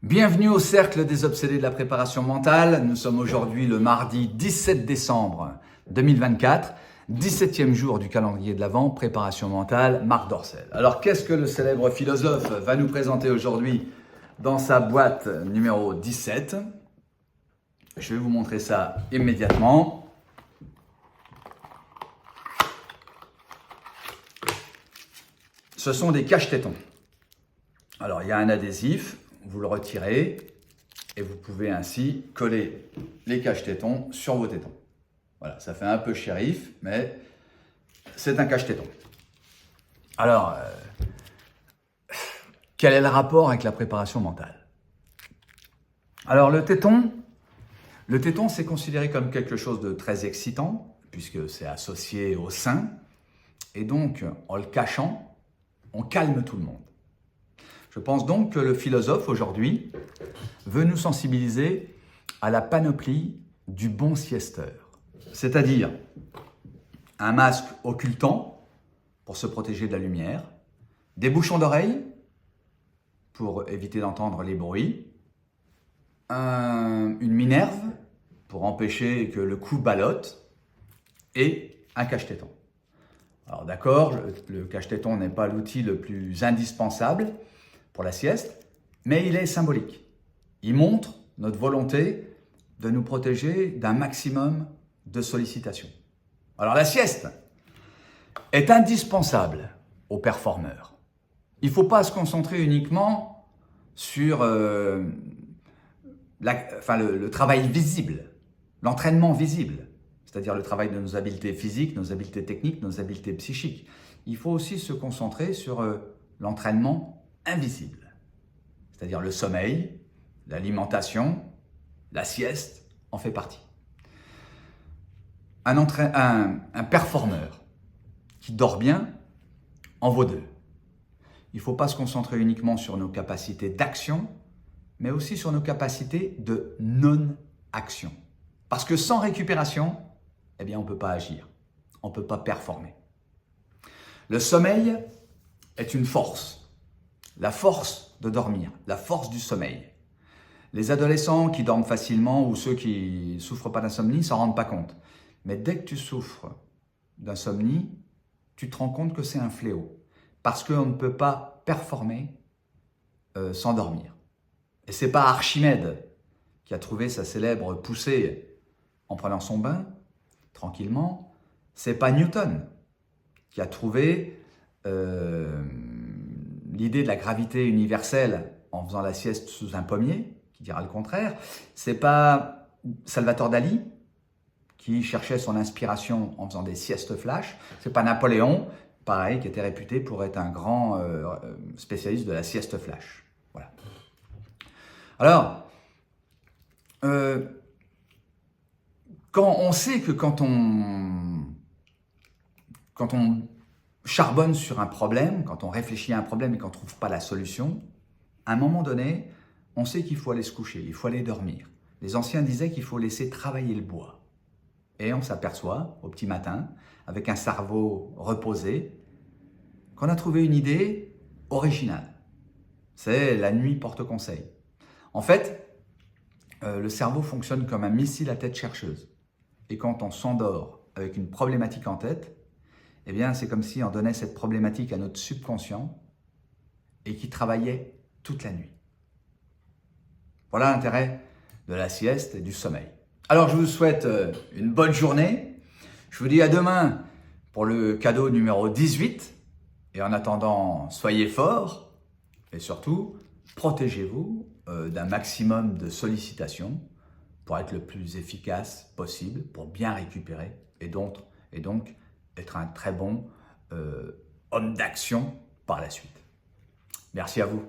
Bienvenue au Cercle des Obsédés de la préparation mentale. Nous sommes aujourd'hui le mardi 17 décembre 2024, 17e jour du calendrier de l'Avent, préparation mentale, Marc Dorcel. Alors qu'est-ce que le célèbre philosophe va nous présenter aujourd'hui dans sa boîte numéro 17? Je vais vous montrer ça immédiatement. Ce sont des cache-tétons. Alors il y a un adhésif. Vous le retirez et vous pouvez ainsi coller les cache-tétons sur vos tétons. Voilà, ça fait un peu shérif, mais c'est un cache-téton. Alors, quel est le rapport avec la préparation mentale? Alors le téton, c'est considéré comme quelque chose de très excitant, puisque c'est associé au sein, et donc en le cachant, on calme tout le monde. Je pense donc que le philosophe aujourd'hui veut nous sensibiliser à la panoplie du bon siesteur, c'est-à-dire un masque occultant pour se protéger de la lumière, des bouchons d'oreilles pour éviter d'entendre les bruits, une minerve pour empêcher que le cou ballotte et un cache-téton. Alors d'accord, le cache-téton n'est pas l'outil le plus indispensable pour la sieste, mais il est symbolique. Il montre notre volonté de nous protéger d'un maximum de sollicitations. Alors la sieste est indispensable aux performeurs. Il ne faut pas se concentrer uniquement sur le travail visible, l'entraînement visible, c'est-à-dire le travail de nos habiletés physiques, nos habiletés techniques, nos habiletés psychiques. Il faut aussi se concentrer sur l'entraînement invisible, c'est-à-dire le sommeil, l'alimentation, la sieste en fait partie. Un performeur qui dort bien en vaut deux. Il ne faut pas se concentrer uniquement sur nos capacités d'action, mais aussi sur nos capacités de non-action. Parce que sans récupération, eh bien, on ne peut pas agir, on ne peut pas performer. Le sommeil est une force. La force de dormir, la force du sommeil. Les adolescents qui dorment facilement ou ceux qui ne souffrent pas d'insomnie ne s'en rendent pas compte. Mais dès que tu souffres d'insomnie, tu te rends compte que c'est un fléau. Parce qu'on ne peut pas performer sans dormir. Et ce n'est pas Archimède qui a trouvé sa célèbre poussée en prenant son bain, tranquillement. Ce n'est pas Newton qui a trouvé l'idée de la gravité universelle en faisant la sieste sous un pommier, qui dira le contraire. C'est pas Salvatore Dali qui cherchait son inspiration en faisant des siestes flash. C'est pas Napoléon, pareil, qui était réputé pour être un grand spécialiste de la sieste flash. Voilà. Alors, quand on sait que quand on charbonne sur un problème, quand on réfléchit à un problème et qu'on ne trouve pas la solution, à un moment donné, on sait qu'il faut aller se coucher, il faut aller dormir. Les anciens disaient qu'il faut laisser travailler le bois. Et on s'aperçoit, au petit matin, avec un cerveau reposé, qu'on a trouvé une idée originale. C'est la nuit porte conseil. En fait, le cerveau fonctionne comme un missile à tête chercheuse. Et quand on s'endort avec une problématique en tête, eh bien, c'est comme si on donnait cette problématique à notre subconscient et qui travaillait toute la nuit. Voilà l'intérêt de la sieste et du sommeil. Alors, je vous souhaite une bonne journée. Je vous dis à demain pour le cadeau numéro 18. Et en attendant, soyez forts et surtout, protégez-vous d'un maximum de sollicitations pour être le plus efficace possible, pour bien récupérer et donc être un très bon homme d'action par la suite. Merci à vous.